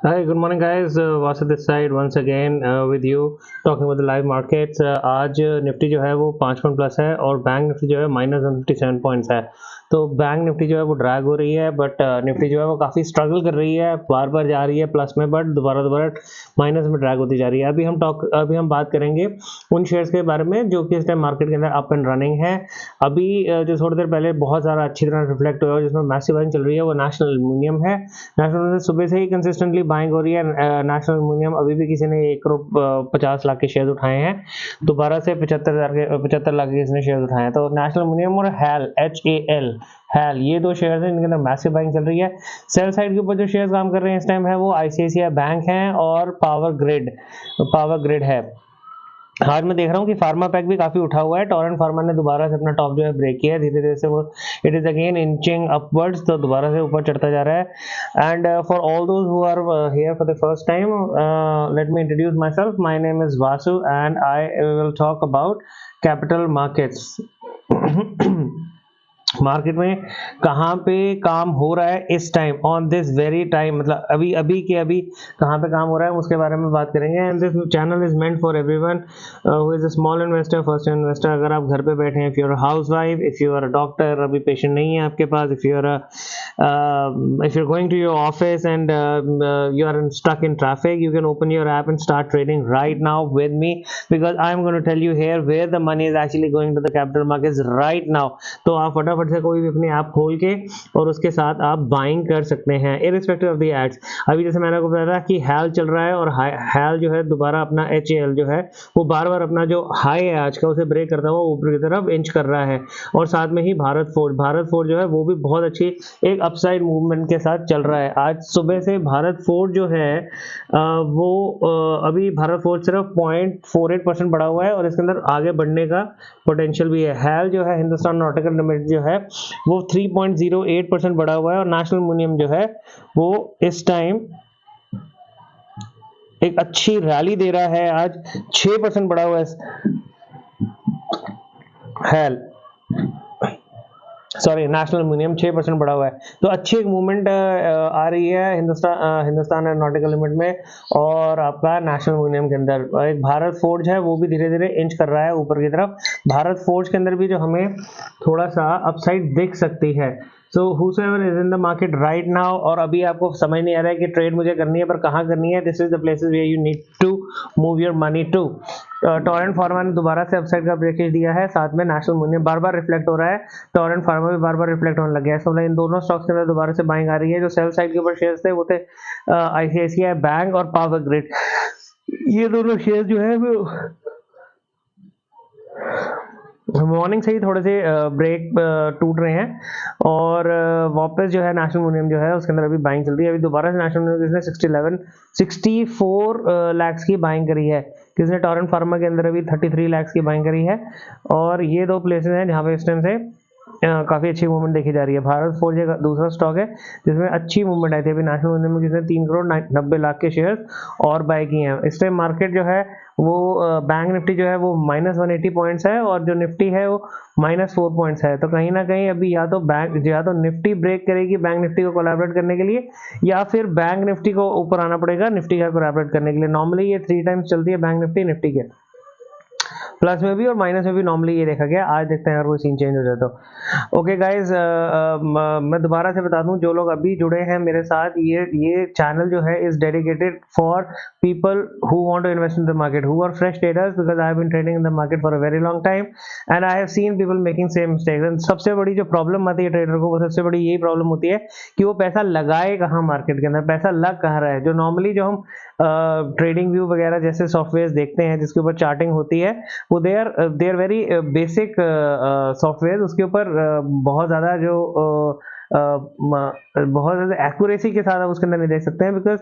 Hi, good morning, guys. Vasu this side once again with you talking about the live markets. आज Nifty जो है वो 5 point plus है और bank Nifty जो है -157 पॉइंट्स है। तो बैंक निफ्टी जो है वो ड्रैग हो रही है, बट निफ्टी जो है वो काफ़ी स्ट्रगल कर रही है, बार बार जा रही है प्लस में, बट दोबारा दोबारा माइनस में ड्रैग होती जा रही है। अभी हम बात करेंगे उन शेयर्स के बारे में जो कि इस टाइम मार्केट के अंदर अप एंड रनिंग है। अभी जो थोड़ी देर पहले बहुत ज़्यादा अच्छी तरह रिफ्लेक्ट हुआ है, जिसमें मैसिव बाइंग चल रही है, वो नेशनल एल्यूमिनियम है। नेशनल एल्यूमिनियम सुबह से ही कंसिस्टेंटली बाइंग हो रही है। नेशनल एल्यूमिनियम अभी भी किसी ने 1 करोड़ 50 लाख के शेयर उठाए हैं, दोबारा से 75 लाख के किसी ने शेयर उठाए हैं। तो नेशनल एल्यूमिनियम और हैल ये दो शेयर हैं, इनके अंदर मैसिव बाइंग चल रही है। सेल साइड के ऊपर जो शेयर काम कर रहे हैं इस टाइम है वो आईसीआईसीआई बैंक हैं और पावर ग्रिड है। आज मैं देख रहा हूँ कि फार्मा पैक भी काफी उठा हुआ है। टोरेंट फार्मा ने दोबारा से अपना टॉप जो है ब्रेक किया है, धीरे धीरे से वो it is again inching upwards, तो दोबारा से ऊपर चढ़ता जा रहा है। And for all those who are here for the first time, let me introduce myself. My name is Vasu and I will talk about capital markets. Market में कहाँ पे काम हो रहा है इस time, on this very time, मतलब अभी अभी के अभी कहाँ पे काम हो रहा है उसके बारे में बात करेंगे। And this channel is meant for everyone who is a small investor, first investor. अगर आप घर पे बैठे हैं, if you are housewife, if you are a doctor, अभी पेशेंट नहीं है आपके पास, if you are going to your office and you are stuck in traffic, you can open your app and start trading right now with me, because I am going to tell you here where the money is actually going to the capital markets right now। तो आप फटाफट से कोई भी अपनी app खोल के और उसके साथ आप बाइंग कर सकते हैं इरिस्पेक्टिव ऑफ द एड्स। अभी जैसे मैंने आपको बताया कि हैल चल रहा है और हैल जो है दोबारा अपना HAL जो है वो बार बार अपना जो हाई है आज का उसे ब्रेक करता हुआ ऊपर की तरफ इंच कर रहा है। और साथ में ही भारत फोर्ज जो है वो भी बहुत अच्छी एक अपसाइड मूवमेंट के साथ चल रहा है। आज सुबह से भारत फोर्ज जो है अभी भारत फोर्ज सिर्फ 0.48% बढ़ा हुआ है और इसके अंदर आगे बढ़ने का पोटेंशियल भी है। हैल जो है हिंदुस्तान नॉटिकल लिमिटेड जो है वो 3.08% बढ़ा हुआ है और नेशनल एल्यूमिनियम जो है वो इस टाइम एक अच्छी रैली दे रहा है। आज 6% बढ़ा हुआ है हैल, सॉरी नेशनल एल्यूमिनियम 6% बढ़ा हुआ है। तो अच्छी एक मूवमेंट आ रही है हिंदुस्तान एरोनॉटिकल लिमिटेड में और आपका नेशनल एल्यूमिनियम के अंदर। एक भारत फोर्ज है वो भी धीरे धीरे इंच कर रहा है ऊपर की तरफ। भारत फोर्ज के अंदर भी जो हमें थोड़ा सा अपसाइड दिख सकती है। सो whosoever is in the market right now, और अभी आपको समझ नहीं आ रहा है कि ट्रेड मुझे करनी है पर कहाँ करनी है, this is the places where you need to move your money to. Torrent Pharma ने दोबारा से अपसाइड का ब्रेकेज दिया है, साथ में नेशनल एल्यूमिनियम बार बार रिफ्लेक्ट हो रहा है, टोरेंट फार्मा भी बार बार रिफ्लेक्ट होने लग गया है। तो इन दोनों स्टॉक्स के अंदर दोबारा से बाइंग आ रही है। जो सेल साइड के ऊपर शेयर्स थे वो थे आईसीआईसीआई बैंक और पावर ग्रिड। ये दोनों शेयर जो है वो मॉर्निंग से ही थोड़े से ब्रेक टूट रहे हैं और वापस जो है नेशनल एल्यूमिनियम जो है उसके अंदर अभी बाइंग चल रही है। अभी दोबारा से नेशनल एल्यूमिनियम ने 64 लाख की बाइंग करी है, किसने टोरेंट फार्मा के अंदर अभी 33 लाख की बाइंग करी है। और ये दो प्लेसेस हैं जहाँ पे इस टाइम से काफी अच्छी मूवमेंट देखी जा रही है। भारत फोर्ज एक दूसरा स्टॉक है जिसमें अच्छी मूवमेंट आई थी। अभी नेशनल एल्यूमिनियम में किसने 3 करोड़ 90 लाख के शेयर और बाय किए हैं। इस टाइम मार्केट जो है वो बैंक निफ्टी जो है वो -180 पॉइंट्स है और जो निफ्टी है वो -4 पॉइंट्स है। तो कहीं ना कहीं अभी या तो निफ्टी ब्रेक करेगी बैंक निफ्टी को कोलैबोरेट करने के लिए, या फिर बैंक निफ्टी को ऊपर आना पड़ेगा निफ्टी का कोलैबोरेट करने के लिए। नॉर्मली ये 3 टाइम्स चलती है बैंक निफ्टी के, प्लस में भी और माइनस में भी नॉर्मली ये देखा गया। आज देखते हैं अगर कोई सीन चेंज हो जाए तो। ओके गाइज, मैं दोबारा से बता दूं जो लोग अभी जुड़े हैं मेरे साथ, ये चैनल जो है is dedicated for people who want to invest in the market, who are fresh traders, because I have been trading in the market for a very long time and I have seen people making same mistakes. And सबसे बड़ी जो problem आती है trader को, वो सबसे बड़ी यही प्रॉब्लम होती है कि वो पैसा लगाए कहाँ मार्केट के अंदर, पैसा लग कहाँ रहा है। जो नॉर्मली जो हम ट्रेडिंग व्यू वगैरह जैसे सॉफ्टवेयर देखते हैं जिसके ऊपर चार्टिंग होती है, वो they are very basic software. उसके ऊपर बहुत ज़्यादा बहुत ज़्यादा एक्यूरेसी के साथ आप उसके अंदर नहीं देख सकते हैं, बिकॉज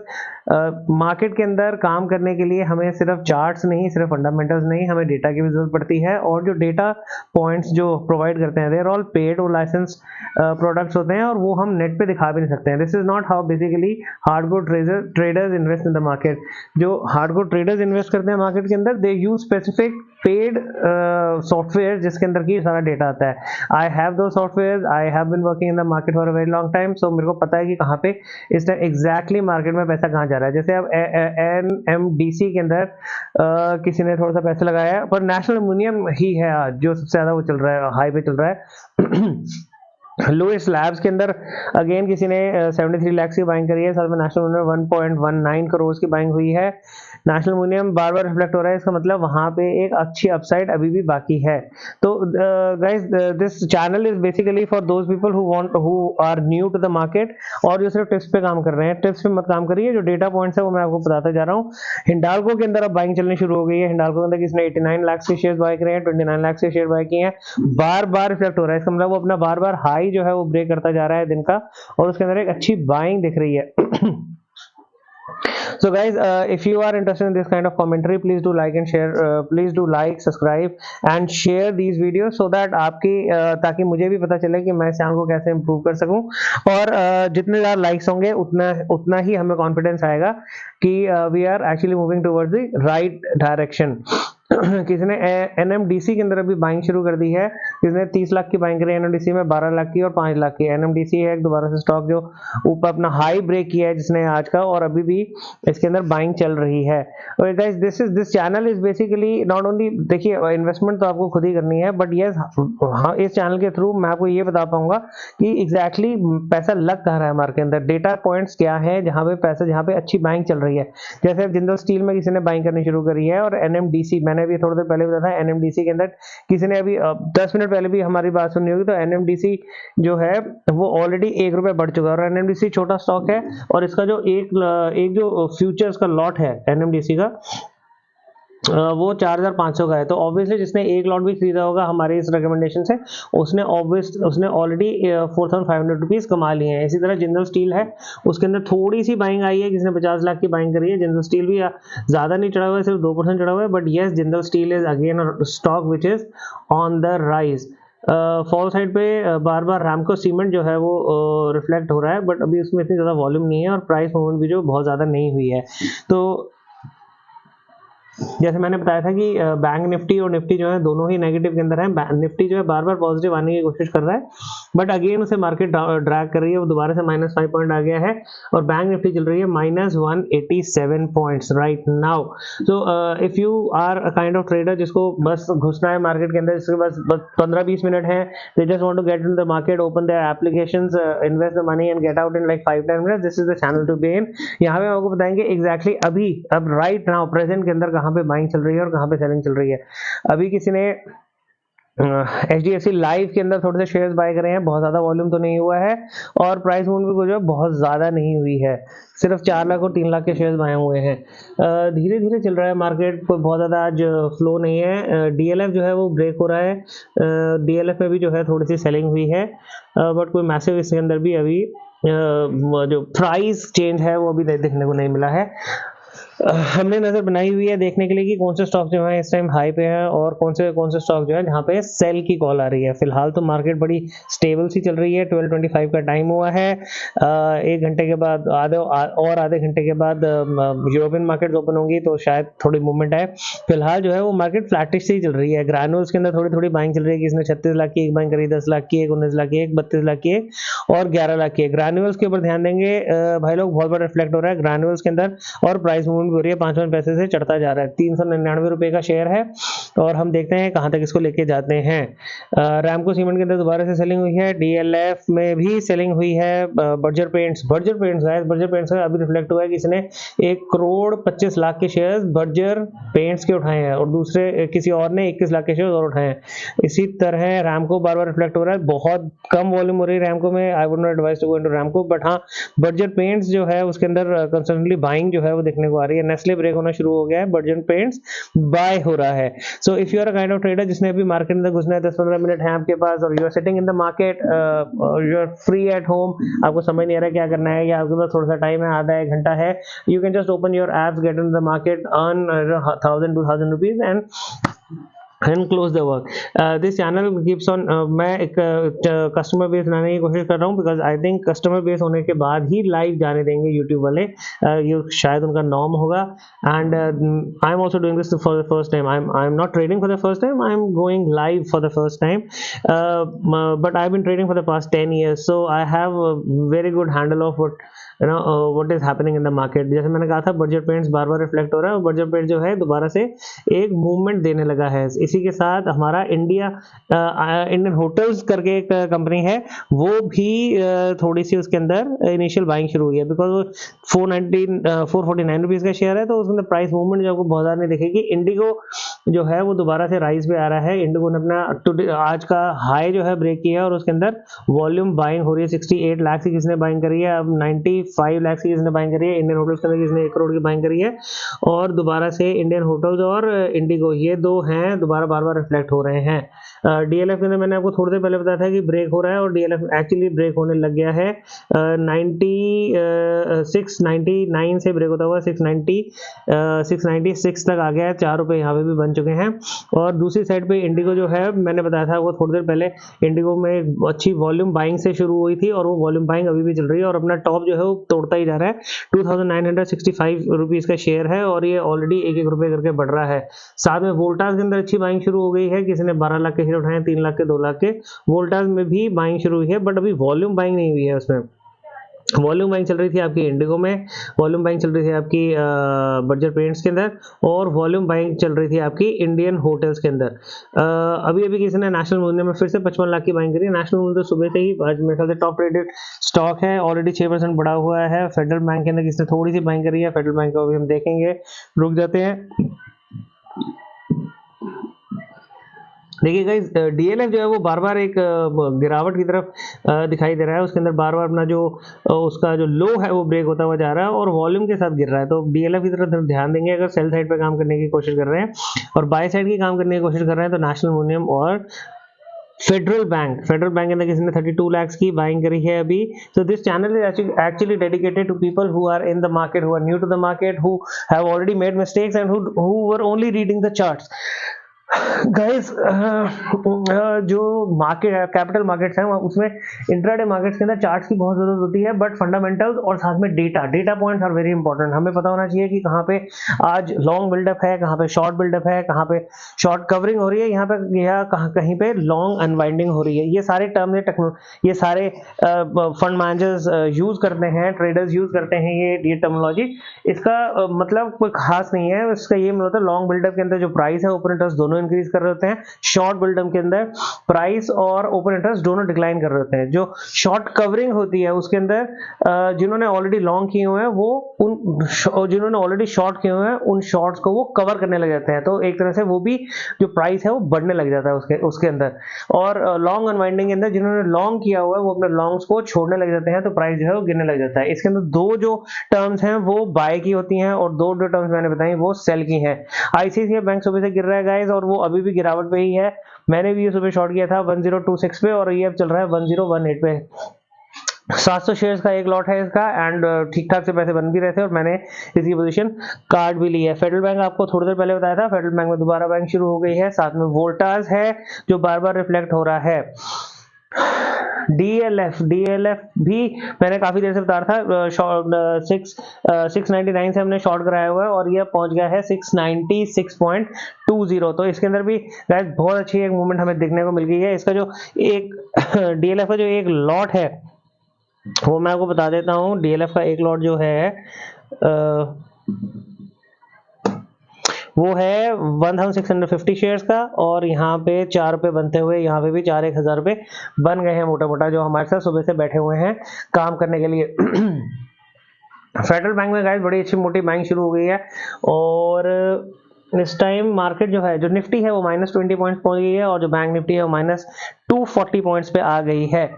मार्केट के अंदर काम करने के लिए हमें सिर्फ चार्ट्स नहीं, सिर्फ फंडामेंटल्स नहीं, हमें डेटा की भी जरूरत पड़ती है। और जो डेटा पॉइंट्स जो प्रोवाइड करते हैं, दे आर ऑल पेड और लाइसेंस प्रोडक्ट्स होते हैं और वो हम नेट पे दिखा भी नहीं सकते हैं। This is not how basically hardcore traders invest in the market. जो हार्डकोर ट्रेडर्स इन्वेस्ट करते हैं मार्केट के अंदर, they use specific paid software जिसके अंदर की सारा डेटा आता है. आई हैव दो software, I have been working in the market for a very long time, so मेरे को पता है कि कहाँ पे इस टाइम एग्जैक्टली मार्केट में पैसा कहाँ जा रहा है. जैसे अब NMDC के अंदर किसी ने थोड़ा सा पैसा लगाया है, पर नेशनल एल्युमिनियम ही है आज जो सबसे ज्यादा वो चल रहा है, हाई पे चल रहा है. लुइस लैब्स के अंदर अगेन किसी ने 73 लाख की बाइंग करी है, साथ में नेशनल एल्युमिनियम 1.19 करोड़ की बाइंग हुई है. नेशनल एल्युमिनियम बार बार रिफ्लेक्ट हो रहा है, इसका मतलब वहां पे एक अच्छी अपसाइड अभी भी बाकी है. तो guys, this channel is basically for those people who are new to the market और जो सिर्फ टिप्स पे काम कर रहे हैं. टिप्स पे मत काम करिए, जो डेटा पॉइंट्स है वो मैं आपको बताता जा रहा हूँ. हिंडाल्को के अंदर अब बाइंग चलनी शुरू हो गई है. हिंडाल्को के अंदर किसने 89 लाख के शेयर बाय करे हैं, 29 लाख के शेयर बाय किए हैं. बार बार रिफ्लेक्ट हो रहा है, इसका मतलब वो अपना बार बार हाई जो है वो ब्रेक करता जा रहा है दिन का, और उसके अंदर एक अच्छी बाइंग दिख रही है. So guys, if you are interested in this kind of commentary, please do like and share, please do like, subscribe and share these videos so that आपकी ताकि मुझे भी पता चले कि मैं इस चैनल को कैसे improve कर सकूं. और जितने ज़्यादा likes होंगे उतना ही हमें confidence आएगा कि we are actually moving towards the right direction. किसी ने NMDC के अंदर अभी बाइंग शुरू कर दी है. किसी ने 30 लाख की बाइंग करी है NMDC में, 12 लाख की और 5 लाख की. NMDC है एक दोबारा से स्टॉक जो ऊपर अपना हाई ब्रेक किया है जिसने आज का, और अभी भी इसके अंदर बाइंग चल रही है. और guys, this channel is basically not only, देखिए इन्वेस्टमेंट तो आपको खुद ही करनी है, बट यस हाँ, इस चैनल के थ्रू मैं आपको ये बता पाऊंगा कि एग्जैक्टली पैसा लग कहाँ रहा है मार्केट के अंदर, डेटा पॉइंट्स क्या है जहाँ पे पैसा, जहाँ पे अच्छी बाइंग चल रही है. जैसे अब जिंदल स्टील में किसी ने बाइंग करनी शुरू करी है, और NMDC मैंने अभी थोड़ी देर पहले बताया था, NMDC के अंदर किसी ने अभी 10 मिनट पहले भी हमारी बात सुनी होगी, तो NMDC जो है वो ऑलरेडी ₹1 बढ़ चुका है. और NMDC छोटा स्टॉक है, और इसका जो एक जो फ्यूचर्स का लॉट है NMDC का, वो 4500 का है. तो ऑब्वियसली जिसने एक लॉट भी खरीदा होगा हमारे इस रिकमेंडेशन से, उसने ऑलरेडी 4500 रुपीज कमा लिए हैं. इसी तरह जिंदल स्टील है, उसके अंदर थोड़ी सी बाइंग आई है, किसी ने 50 लाख की बाइंग करी है. जिंदल स्टील भी ज्यादा नहीं चढ़ा हुआ है, सिर्फ 2% चढ़ा हुआ है, but yes, Jindal steel is again stock which is on the rise. Fall side पे बार बार रामको सीमेंट जो है वो रिफ्लेक्ट हो रहा है, बट अभी उसमें इतनी ज्यादा वॉल्यूम नहीं है, और प्राइस मूवमेंट भी जो बहुत ज्यादा नहीं हुई है. तो जैसे मैंने बताया था कि बैंक निफ्टी और निफ्टी जो है दोनों ही नेगेटिव के अंदर है. निफ्टी जो है बार बार पॉजिटिव आने की कोशिश कर रहा है, बट अगेन उसे मार्केट ड्रैग कर रही है, वो दोबारा से -5 पॉइंट आ गया है, और बैंक निफ्टी चल रही है -187 points right now. So if you are a kind of trader जिसको बस घुसना है मार्केट के अंदर, जिसके पास बस 15-20 मिनट है, they just want to get in the market, open their applications, invest the money and get out in like 5-10 minutes, this is the channel to be in. यहाँ पे आपको बताएंगे एग्जैक्टली अब राइट नाउ प्रेजेंट के अंदर कहाँ पे buying चल रही है और कहाँ पे सेलिंग चल रही है. अभी किसी ने HDFC लाइफ के अंदर थोड़े से शेयर्स बाय करे हैं, बहुत ज्यादा वॉल्यूम तो नहीं हुआ है, और प्राइस मूवमेंट भी जो है बहुत ज्यादा नहीं हुई है, सिर्फ 4 लाख और 3 लाख के शेयर्स बाय हुए हैं. धीरे धीरे चल रहा है मार्केट, कोई बहुत ज्यादा आज फ्लो नहीं है. DLF जो है वो ब्रेक हो रहा है, DLF में भी जो है थोड़ी सी सेलिंग हुई है, बट कोई मैसिव इसके अंदर भी अभी जो प्राइस चेंज है वो अभी देखने को नहीं मिला है. हमने नजर बनाई हुई है देखने के लिए कि कौन से स्टॉक जो है इस टाइम हाई पे है, और कौन से स्टॉक जो है जहाँ पे सेल की कॉल आ रही है. फिलहाल तो मार्केट बड़ी स्टेबल सी चल रही है. 12:25 का टाइम हुआ है. 1 घंटे के बाद आधे घंटे के बाद यूरोपियन मार्केट ओपन होंगी, तो शायद थोड़ी मूवमेंट आए. फिलहाल जो है वो मार्केट फ्लैटिश से ही चल रही है. ग्रैनुअल्स के अंदर थोड़ी थोड़ी बाइंग चल रही है. किसने 36 लाख की एक बाइंग करी, 10 लाख की एक, 19 लाख की एक, 32 लाख की एक, और 11 लाख की एक. ग्रैनुअल्स के ऊपर ध्यान देंगे भाई लोग, बहुत बड़ा रिफ्लेक्ट हो रहा है ग्रैनुअल्स के अंदर, और प्राइस मूवमेंट हो रही है 5 पैसे से चढ़ता जा रहा है. 399 रुपए का शेयर है, और हम देखते हैं कहां तक इसको लेके जाते हैं. रामको सीमेंट के अंदर दोबारा से सेलिंग हुई है. DLF में भी सेलिंग हुई है. बर्जर पेंट्स अभी रिफ्लेक्ट हुआ है कि इसने 1,25,00,000 के शेयर्स बर्जर पेंट्स के उठाए हैं, और दूसरे किसी और ने 21 लाख के शेयर्स और उठाए हैं. इसी तरह रामको बार बार रिफ्लेक्ट हो रहा है. बहुत कम वॉल्यूम हो रही है रामको में. I would not advise to go into Ramco, but हाँ, बर्जर पेंट्स जो है उसके अंदर कंस्टेंटली बाइंग जो है वो देखने को आ रही है. नेस्ले ब्रेक होना शुरू हो गया है, बर्जर पेंट्स बाय हो रहा है. So if you are a kind of trader जिसने अभी मार्केट में घुसना है, 10-15 मिनट है आपके पास, और you are sitting in the market, you are free at home, आपको समझ नहीं आ रहा क्या करना है, या आपके पास थोड़ा सा टाइम है, आधा 1 घंटा है, you can just open your apps, gate in the market, earn 1000-2000 rupees, and and close the work. This channel keeps on मैं एक कस्टमर बेस बनाने की कोशिश कर रहा हूँ, because I think customer base होने के बाद ही लाइव जाने देंगे यूट्यूब वाले, ये शायद उनका नॉर्म होगा. And I am also doing this for the first time. I am not trading for the first time, I am going live for the first time, but I been trading for the past 10 years, so I have a very good handle of what is happening in the market. जैसे मैंने कहा था, Berger paints बार बार reflect हो रहा है, और Berger paint जो है दोबारा से एक मूवमेंट देने लगा है. इसी के साथ हमारा इंडियन होटल्स करके एक कंपनी है, वो भी थोड़ी सी उसके अंदर इनिशियल बाइंग शुरू हुई है, बिकॉज वो 449 रुपीज़ का शेयर है, तो उसके अंदर प्राइस मूवमेंट जो आपको बहुत ज़्यादा नहीं दिखेगी. इंडिगो जो है वो दोबारा से राइज पे आ रहा है. इंडिगो ने अपना आज का हाई जो है ब्रेक किया, और उसके अंदर वॉल्यूम बाइंग हो रही है. 68 लाख की किसने बाइंग करी है, अब 95 लाख की किसने बाइंग करी है. इंडियन होटल्स के अंदर किसने 1 करोड़ की बाइंग करी है, और दोबारा से इंडियन होटल्स और इंडिगो, ये दो हैं दोबारा बार बार रिफ्लेक्ट हो रहे हैं. डीएलएफ के अंदर मैंने आपको थोड़ी देर पहले बताया था कि ब्रेक हो रहा है, और डीएलएफ एक्चुअली ब्रेक होने लग गया है. 699 से ब्रेक होता हुआ 696 तक आ गया है. 4 रुपए यहाँ पे भी बन चुके हैं. और दूसरी साइड पे इंडिगो जो है, मैंने बताया था वो थोड़ी देर पहले, इंडिगो में अच्छी वॉल्यूम बाइंग से शुरू हुई थी, और वो वॉल्यूम बाइंग अभी भी चल रही है, और अपना टॉप जो है वो तोड़ता ही जा रहा है. 2965 रुपीज का शेयर है, और ये ऑलरेडी 1-1 रुपए करके बढ़ रहा है. साथ में वोल्टास के अंदर अच्छी बाइंग शुरू हो गई है. किसी ने 12 लाख के शेयर उठाए, 3 लाख के, 2 लाख के. वोल्टास में भी बाइंग शुरू हुई है, बट अभी वॉल्यूम बाइंग नहीं हुई है. उसमें वॉल्यूम बाइंग चल रही थी आपकी इंडिगो में, वॉल्यूम बाइंग चल रही थी आपकी बर्जर पेंट्स के अंदर, और वॉल्यूम बाइंग चल रही थी आपकी इंडियन होटल्स के अंदर. अभी अभी किसी ने नेशनल मूल्य में फिर से 55 लाख की बाइंग करी. नेशनल मूल्य तो सुबह से ही आज मेरे ख्याल से टॉप रेटेड स्टॉक है, ऑलरेडी 6% बढ़ा हुआ है. फेडरल बैंक के अंदर किसने थोड़ी सी बाइंग करी है, फेडरल बैंक को अभी हम देखेंगे. रुक जाते हैं. देखिए गाइस, डीएलएफ जो है वो बार बार एक गिरावट की तरफ दिखाई दे रहा है. उसके अंदर बार बार अपना जो उसका जो लो है वो ब्रेक होता हुआ जा रहा है, और वॉल्यूम के साथ गिर रहा है. तो डीएलएफ की तरफ ध्यान देंगे अगर सेल साइड पे काम करने की कोशिश कर रहे हैं, और बाय साइड की काम करने की कोशिश कर रहे हैं, तो नेशनल यूनियन और फेडरल बैंक के अंदर किसी ने 32 लाख की बाइंग करी है अभी. So this channel is actually dedicated to people who are in the market, who are new to the market, who have already made mistakes, and who were only reading the charts. Guys, जो market है, capital markets हैं, उसमें intraday markets के अंदर charts की बहुत जरूरत होती है, बट फंडामेंटल्स और साथ में data points are very important. हमें पता होना चाहिए कि कहाँ पे आज लॉन्ग बिल्डअप है, कहाँ पे शॉर्ट बिल्डअप है, कहाँ पे शॉर्ट कवरिंग हो रही है, यहाँ पे या कहीं पे लॉन्ग अनवाइंडिंग हो रही है. ये सारे टर्म ये सारे फंड मैनेजर्स यूज करते हैं, ट्रेडर्स यूज करते हैं ये टर्मिनोलॉजी. इसका मतलब कोई खास नहीं है. इसका ये मतलब होता है लॉन्ग बिल्डअप के अंदर जो प्राइस है, ओपन इंटरेस्ट दोनों इंक्रीज कर रहे होते हैं. शॉर्ट बिल्डअप के अंदर प्राइस और ओपन इंटरेस्ट दोनों डिक्लाइन कर रहे होते हैं. जो शॉर्ट कवरिंग होती है उसके अंदर जिन्होंने ऑलरेडी लॉन्ग किए हुए हैं, वो जिन्होंने ऑलरेडी शॉर्ट किए हुए हैं, उन शॉर्ट्स को वो कवर करने लग जाते हैं. तो एक तरह से वो भी जो प्राइस है वो बढ़ने लग जाता है उसके अंदर. और लॉन्ग अनवाइंडिंग के अंदर जिन्होंने लॉन्ग किया हुआ है वो अपने लॉन्ग्स को छोड़ने लग जाते हैं, तो प्राइस जो है वो गिरने लग जाता है. इसके अंदर दो जो टर्म्स हैं वो बाय की होती हैं, और दो टर्म्स मैंने बताई वो सेल की हैं. आईसीआईसीआई बैंक सुबह से गिर रहा है गाइस, और वो अभी भी गिरावट पे ही है. मैंने भी ये सुबह शॉर्ट किया था 1026 पे, और ये अब चल रहा है 1018 पे. 700 शेयर्स का एक लॉट है इसका, एंड ठीक ठाक से पैसे बन भी रहे थे, और मैंने इसकी पोजीशन काट भी ली है. फेडरल बैंक आपको थोड़ी देर पहले बताया था, फेडरल बैंक में दोबारा बैंक शुरू हो गई है. साथ में वोल्टास है जो बार बार रिफ्लेक्ट हो रहा है. डीएलएफ भी मैंने काफी देर से बता रहा था. 699 से हमने शॉर्ट कराया हुआ है, और ये पहुंच गया है 696.20. तो इसके अंदर भी गाइस बहुत अच्छी एक मूवमेंट हमें देखने को मिल गई है. इसका जो एक डीएलएफ का जो एक लॉट है वो मैं आपको बता देता हूँ. डीएलएफ का एक लॉट जो है वो है 1650 शेयर्स का, और यहाँ पे 4 रुपए बनते हुए यहाँ पे भी 4-1000 रुपए बन गए हैं मोटा मोटा, जो हमारे साथ सुबह से बैठे हुए हैं काम करने के लिए. फेडरल बैंक में गाइस बड़ी अच्छी मोटी बाइंग शुरू हो गई है, और इस टाइम मार्केट जो है, जो निफ्टी है वो -20 पॉइंट्स पहुंच गई है, और जो बैंक निफ्टी है वो -240 पॉइंट्स पे आ गई है.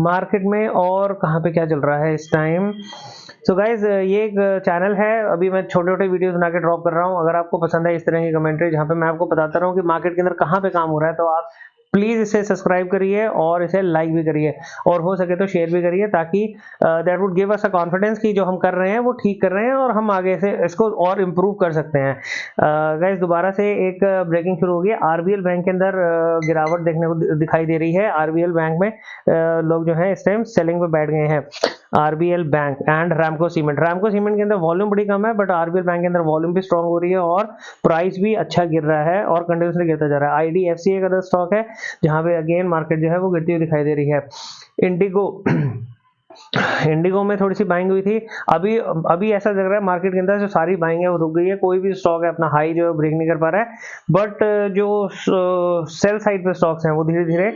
मार्केट में और कहाँ पे क्या चल रहा है इस टाइम. सो गाइज, ये एक चैनल है, अभी मैं छोटे छोटे वीडियोस बना के ड्रॉप कर रहा हूँ. अगर आपको पसंद है इस तरह की कमेंट्री जहाँ पे मैं आपको बताता रहा हूँ कि मार्केट के अंदर कहाँ पे काम हो रहा है, तो आप प्लीज इसे सब्सक्राइब करिए और इसे लाइक भी करिए और हो सके तो शेयर भी करिए, ताकि that would give us a confidence कि जो हम कर रहे हैं वो ठीक कर रहे हैं और हम आगे से इसको और इम्प्रूव कर सकते हैं। गाइस दोबारा से एक ब्रेकिंग शुरू हो गई। आरबीएल बैंक के अंदर गिरावट देखने को दिखाई दे रही है। आरबीएल बैंक में लोग जो है इस टाइम सेलिंग पे बैठ गए हैं। RBL bank and Ramco cement के अंदर वॉल्यूम बड़ी कम है, बट आरबीएल बैंक के अंदर वॉल्यूम भी स्ट्रांग हो रही है और प्राइस भी अच्छा गिर रहा है और कंटिन्यूसली गिरता जा रहा है। आईडीएफसी एक अदर स्टॉक है जहां पे अगेन मार्केट जो है वो गिरती हुई दिखाई दे रही है। इंडिगो में थोड़ी सी बाइंग हुई थी। अभी अभी ऐसा लग रहा है मार्केट के अंदर जो सारी बाइंग है वो रुक गई है, कोई भी स्टॉक है अपना हाई जो ब्रेक नहीं कर पा रहा है। बट जो सेल साइड पे स्टॉक्स हैं वो धीरे धीरे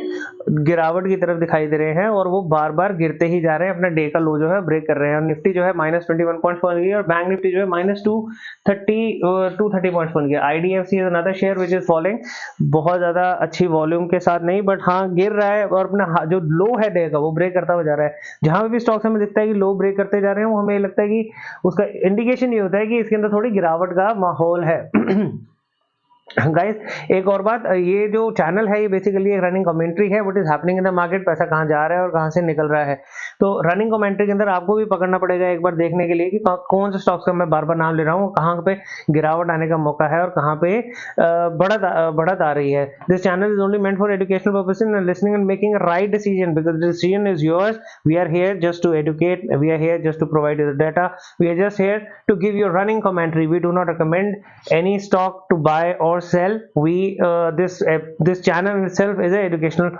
गिरावट की तरफ दिखाई दे रहे हैं और वो बार बार गिरते ही जा रहे हैं, अपना डे का लो जो है ब्रेक कर रहे हैं। निफ्टी जो है -21 पॉइंट्स पहुंच गई और बैंक निफ्टी जो है -230 पॉइंट्स पहुंच गया। IDFC is another share which is following, बहुत ज्यादा अच्छी वॉल्यूम के साथ नहीं, बट हाँ गिर रहा है और अपना जो लो है डे का वो ब्रेक करता हुआ जा रहा है। जहां भी स्टॉक्स हमें दिखता है कि लो ब्रेक करते जा रहे हैं, वो हमें लगता है कि उसका इंडिकेशन ये होता है कि इसके अंदर थोड़ी गिरावट का माहौल है। गाइस एक और बात, ये जो चैनल है ये बेसिकली एक रनिंग कमेंट्री है, what is happening in the market, पैसा कहां जा रहा है और कहां से निकल रहा है। तो रनिंग कमेंट्री के अंदर आपको भी पकड़ना पड़ेगा एक बार देखने के लिए कि कौन से स्टॉक्स का मैं बार बार नाम ले रहा हूँ, कहां पे गिरावट आने का मौका है और कहां पे बढ़त आ रही है। This channel is only meant for educational purposes and listening and making a right decision, because the decision is yours. We are here just to educate, we are here just to provide you the data, we are just here to give you running commentary. We do not recommend any stock to buy or sell. this channel itself is a educational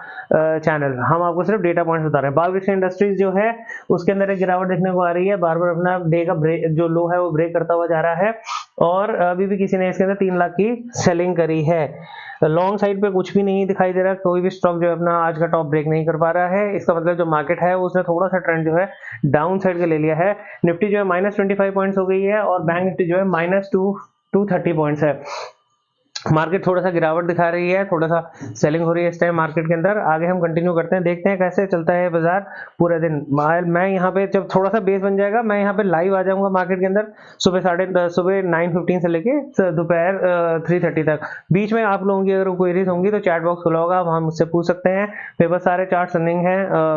channel। हम आपको सिर्फ data points बता रहे हैं। Biochemical industries जो है उसके अंदर एक गिरावट देखने को आ रही है, बार बार अपना डे का ब्रेक जो लो है वो ब्रेक करता हुआ जा रहा है और अभी भी किसी ने इसके अंदर 3 लाख की सेलिंग करी है। लॉन्ग साइड पे कुछ भी नहीं दिखाई दे रहा, कोई भी स्टॉक जो है अपना आज का टॉप ब्रेक नहीं कर पा रहा है। इसका मतलब जो मार्केट है उसने थोड़ा सा ट्रेंड जो है डाउन साइड का ले लिया है। निफ्टी जो है -25 पॉइंट्स हो गई है और बैंक निफ्टी जो है -230 पॉइंट्स है। मार्केट थोड़ा सा गिरावट दिखा रही है, थोड़ा सा सेलिंग हो रही है इस टाइम मार्केट के अंदर। आगे हम कंटिन्यू करते हैं, देखते हैं कैसे चलता है बाजार पूरे दिन। मैं यहाँ पे जब थोड़ा सा बेस बन जाएगा मैं यहाँ पे लाइव आ जाऊंगा मार्केट के अंदर सुबह 9:15 से लेके दोपहर 3:30 तक। बीच में आप लोगों की अगर क्वेरीज होंगी तो चैट बॉक्स खुला होगा, वहां मुझसे पूछ सकते हैं। मेरे पास सारे चार्ट रनिंग है,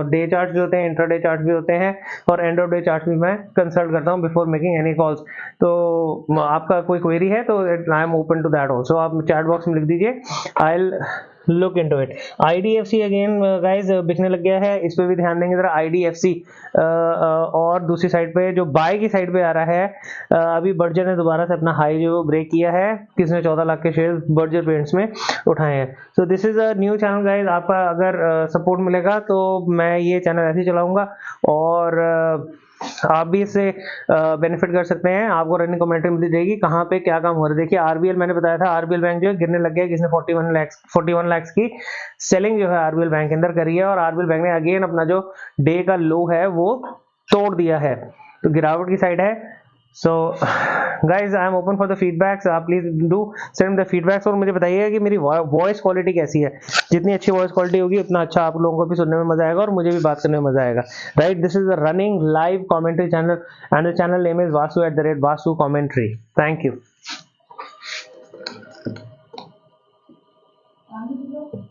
डे चार्ट भी होते हैं, इंट्राडे चार्ट भी होते हैं और एंड ऑफ डे चार्ट भी मैं कंसल्ट करता हूँ बिफोर मेकिंग एनी कॉल्स। तो आपका कोई क्वेरी है तो I am open to that also, आप चैट बॉक्स में लिख दीजिए, I will look into it. IDFC again guys बिकने लग गया है, इस पे भी ध्यान देंगे जरा। आईडीएफसी और दूसरी साइड पे जो बाय की साइड पे आ रहा है, अभी बर्जर ने दोबारा से अपना हाई जो ब्रेक किया है, किसने 14 लाख के शेयर बर्जर पेंट्स में उठाए हैं। So this is a new channel guys, आपका अगर सपोर्ट मिलेगा तो मैं ये चैनल ऐसे ही चलाऊंगा और आप भी इससे बेनिफिट कर सकते हैं। आपको रनिंग कमेंट्री मिलती रहेगी कहाँ पे क्या काम हो रहा है। देखिए आरबीएल मैंने बताया था, आरबीएल बैंक जो है गिरने लग गया, किसने 41 लाख की सेलिंग जो है आरबीएल बैंक के अंदर करी है और आरबीएल बैंक ने अगेन अपना जो डे का लो है वो तोड़ दिया है, तो गिरावट की साइड है। So guys I am open for the feedbacks, आप please do send the feedbacks और मुझे बताइए कि मेरी वॉइस क्वालिटी कैसी है। जितनी अच्छी वॉइस क्वालिटी होगी उतना अच्छा आप लोगों को भी सुनने में मजा आएगा और मुझे भी बात करने में मजा आएगा, right. This is the running live commentary channel and the channel name is Vasu @vasu commentary। Thank you.